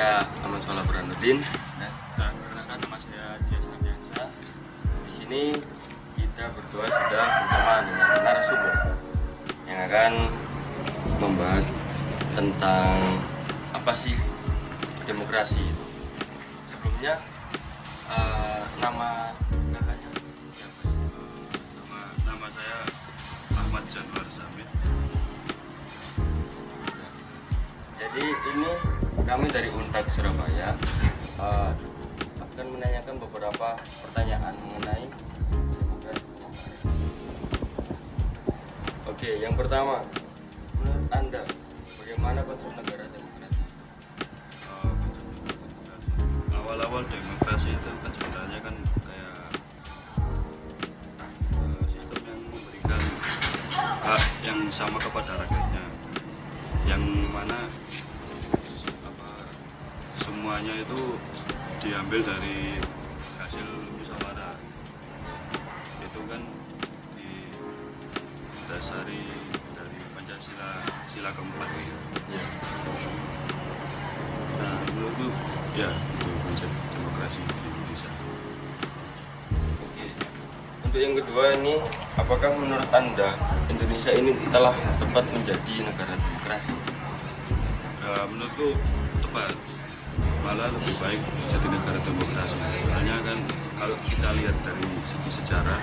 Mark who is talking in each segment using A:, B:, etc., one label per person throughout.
A: saya Ahmad Shola Burhanuddin dan perkenalkan nama saya Dias Ardiansa. Di sini kita berdua sudah bersama dengan narasumber yang akan membahas tentang apa sih demokrasi itu. Sebelumnya nama kakaknya siapa?
B: Nama saya Ahmad Januar Zamit.
A: Jadi ini kami dari Untak Surabaya akan menanyakan beberapa pertanyaan mengenai demokrasi. Oke, yang pertama, menurut Anda bagaimana konsep negara demokrasi?
B: Awal-awal demokrasi itu kan sebenarnya kan kayak sistem yang memberikan hak yang sama kepada rakyatnya, yang mana semuanya itu diambil dari hasil musyawarah. Itu kan didasari dari Pancasila sila keempat gitu.
A: Ya.
B: Nah, menurutku ya itu konsep demokrasi di Indonesia.
A: Oke. Untuk yang kedua ini, apakah menurut Anda Indonesia ini telah tepat menjadi negara demokrasi?
B: Menurutku tepat, malah lebih baik jadi negara demokrasi. Soalnya kan kalau kita lihat dari segi sejarah,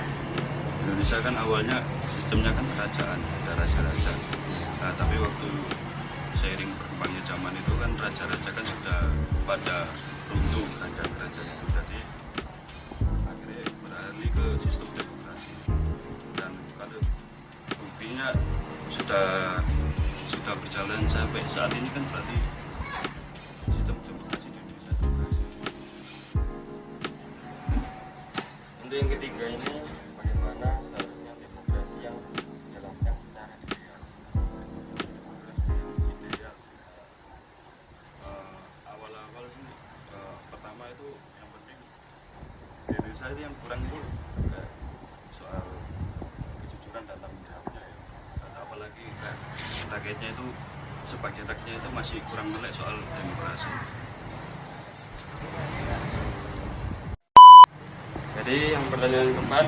B: Indonesia kan awalnya sistemnya kan kerajaan, ada raja-raja. Nah, tapi waktu seiring berkembangnya zaman itu kan raja-raja kan sudah pada runtuh, kerajaan-kerajaan itu. Jadi akhirnya beralih ke sistem demokrasi. Dan kalau buktinya sudah berjalan sampai saat ini kan berarti sistem demokrasi di Indonesia itu berhasil.
A: Untuk yang ketiga ini, bagaimana seharusnya demokrasi yang dijalankan secara ideal?
B: Ideal. Awal-awal sih pertama itu yang penting di Indonesia itu yang kurang itu kayak soal kejujuran dan tanggung jawabnya ya. Apalagi kayak rakyatnya itu sebagai rakyatnya itu masih kurang melek soal demokrasi.
C: Jadi yang pertanyaan keempat,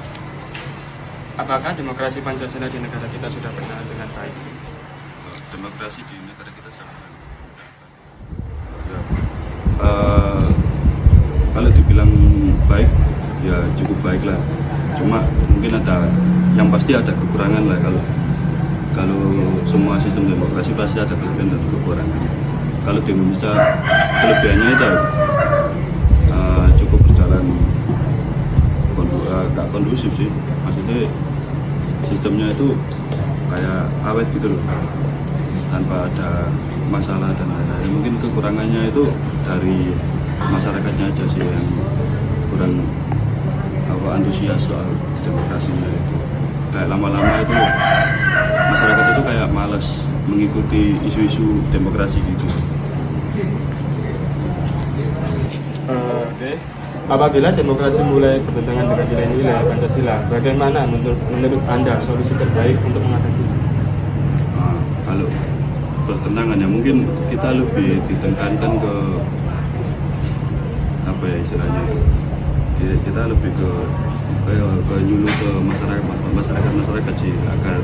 C: apakah demokrasi Pancasila di negara kita sudah berjalan dengan baik?
B: Demokrasi di negara kita sangat kalau dibilang baik ya cukup baik lah, cuma mungkin ada yang pasti ada kekurangan lah. Kalau semua sistem demokrasi pasti ada kelebihan dan kekurangan. Kalau di Indonesia kelebihannya itu cukup berjalan gak kondusif sih, maksudnya sistemnya itu kayak awet gitu loh, tanpa ada masalah dan lain-lain. Mungkin kekurangannya itu dari masyarakatnya aja sih yang kurang antusias soal demokrasinya itu. Kayak lama-lama itu masyarakat itu kayak malas mengikuti isu-isu demokrasi gitu.
C: Oke. Apabila demokrasi mulai bertentangan dengan nilai-nilai Pancasila, bagaimana menurut Anda solusi terbaik untuk mengatasinya?
B: Nah, kalau bertentangan ya mungkin kita lebih ditekankan ke apa ya istilahnya, kita lebih ke nyuluh ke masyarakat sih, agar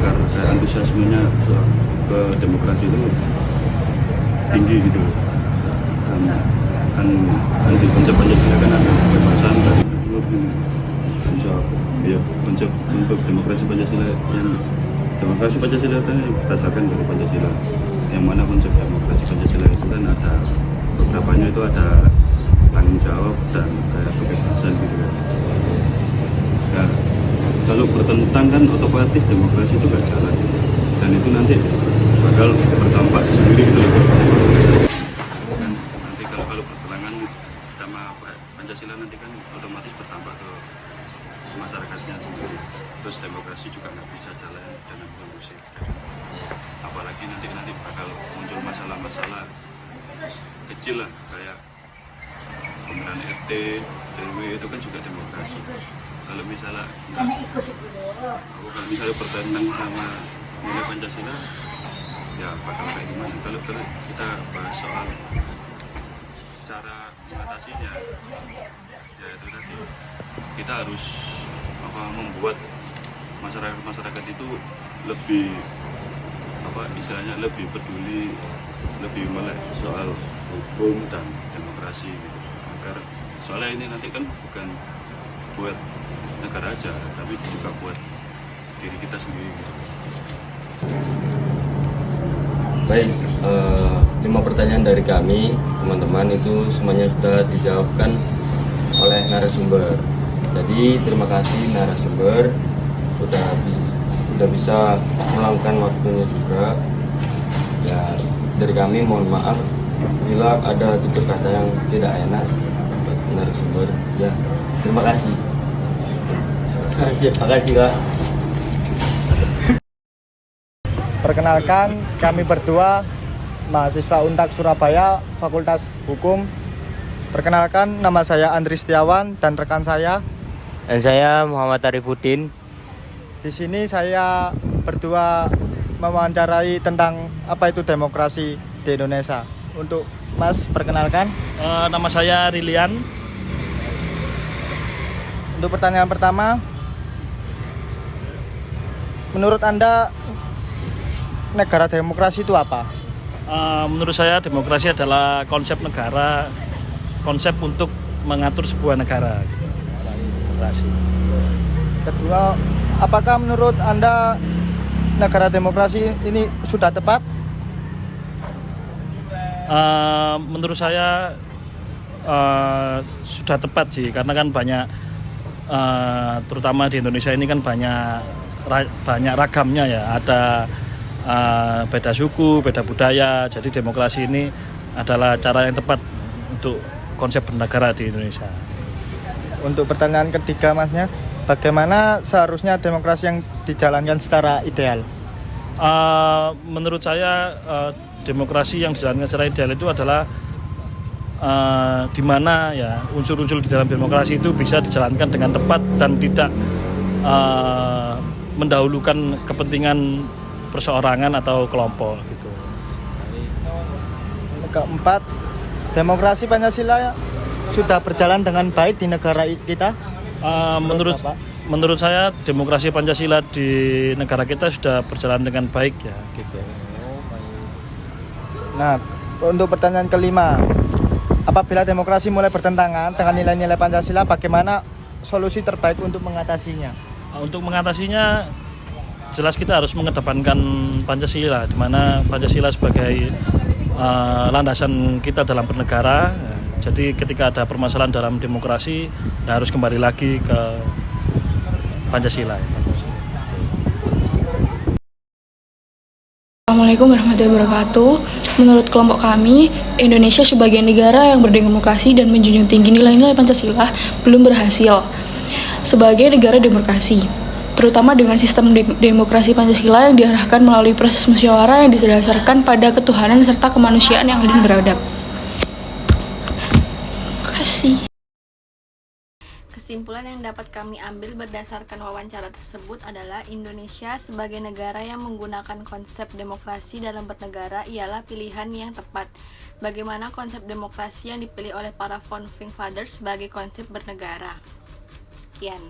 B: kayak antusiasmenya ke demokrasi itu tinggi gitu. Kan di konsep Pancasila kan ada kebebasan dan konsep untuk demokrasi Pancasila itu berdasarkan dari Pancasila, yang mana konsep demokrasi Pancasila itu kan ada beberapanya itu ada tanggung jawab dan kayak kebebasan gitu kan. Nah, kalau bertentang kan otomatis demokrasi itu gak jalan, dan itu nanti bakal berdampak sendiri gitu loh. Nanti kalau bertentangan sama Pancasila nanti kan otomatis berdampak ke masyarakatnya sendiri. Terus demokrasi juga nggak bisa jalan dengan kondusif. Apalagi nanti bakal muncul masalah-masalah kecil lah, kayak pemilihan RT, RW itu kan juga demokrasi. Kalau misalnya bertentangan sama nilai Pancasila, ya bakal kayak gimana. Kalau kita bahas soal cara mengatasinya, ya itu tadi kita harus membuat masyarakat itu lebih istilahnya lebih peduli, lebih melek soal hukum dan demokrasi gitu. Agar soalnya ini nanti kan bukan buat negara aja, tapi juga buat diri kita sendiri gitu.
A: Baik, 5 pertanyaan dari kami teman-teman itu semuanya sudah dijawabkan oleh narasumber. Jadi terima kasih narasumber sudah bisa meluangkan waktunya juga. Ya, dari kami mohon maaf bila ada tutur kata yang tidak enak buat narasumber. Ya, terima kasih. Terima kasih Kak.
D: Perkenalkan, kami berdua mahasiswa Untak Surabaya, Fakultas Hukum. Perkenalkan, nama saya Andri Setiawan dan rekan saya.
E: Dan saya Muhammad Arifuddin.
D: Di sini saya berdua mewawancarai tentang apa itu demokrasi di Indonesia. Untuk Mas, perkenalkan.
F: Nama saya Rilian.
D: Untuk pertanyaan pertama, menurut Anda negara demokrasi itu apa?
F: Menurut saya demokrasi adalah konsep negara, konsep untuk mengatur sebuah negara. Demokrasi.
D: Kedua, apakah menurut Anda negara demokrasi ini sudah tepat?
F: Menurut saya sudah tepat sih, karena kan banyak, terutama di Indonesia ini kan banyak ragamnya ya. Ada beda suku, beda budaya. Jadi demokrasi ini adalah cara yang tepat untuk konsep bernegara di Indonesia.
D: Untuk pertanyaan ketiga Masnya, bagaimana seharusnya demokrasi yang dijalankan secara ideal?
F: Menurut saya demokrasi yang dijalankan secara ideal itu adalah di mana ya unsur-unsur di dalam demokrasi itu bisa dijalankan dengan tepat dan tidak mendahulukan kepentingan perseorangan atau kelompok gitu.
D: Keempat, demokrasi Pancasila sudah berjalan dengan baik di negara kita?
F: Menurut saya demokrasi Pancasila di negara kita sudah berjalan dengan baik ya gitu.
D: Nah, untuk pertanyaan kelima, apabila demokrasi mulai bertentangan dengan nilai-nilai Pancasila, bagaimana solusi terbaik untuk mengatasinya?
F: Untuk mengatasinya jelas kita harus mengedepankan Pancasila, di mana Pancasila sebagai landasan kita dalam bernegara. Jadi ketika ada permasalahan dalam demokrasi, ya harus kembali lagi ke Pancasila.
G: Assalamualaikum warahmatullahi wabarakatuh. Menurut kelompok kami, Indonesia sebagai negara yang berdemokrasi dan menjunjung tinggi nilai-nilai Pancasila belum berhasil sebagai negara demokrasi, terutama dengan sistem demokrasi Pancasila yang diarahkan melalui proses musyawarah yang didasarkan pada ketuhanan serta kemanusiaan yang adil beradab. Terima kasih.
H: Kesimpulan yang dapat kami ambil berdasarkan wawancara tersebut adalah Indonesia sebagai negara yang menggunakan konsep demokrasi dalam bernegara ialah pilihan yang tepat. Bagaimana konsep demokrasi yang dipilih oleh para founding fathers sebagai konsep bernegara? Sekian.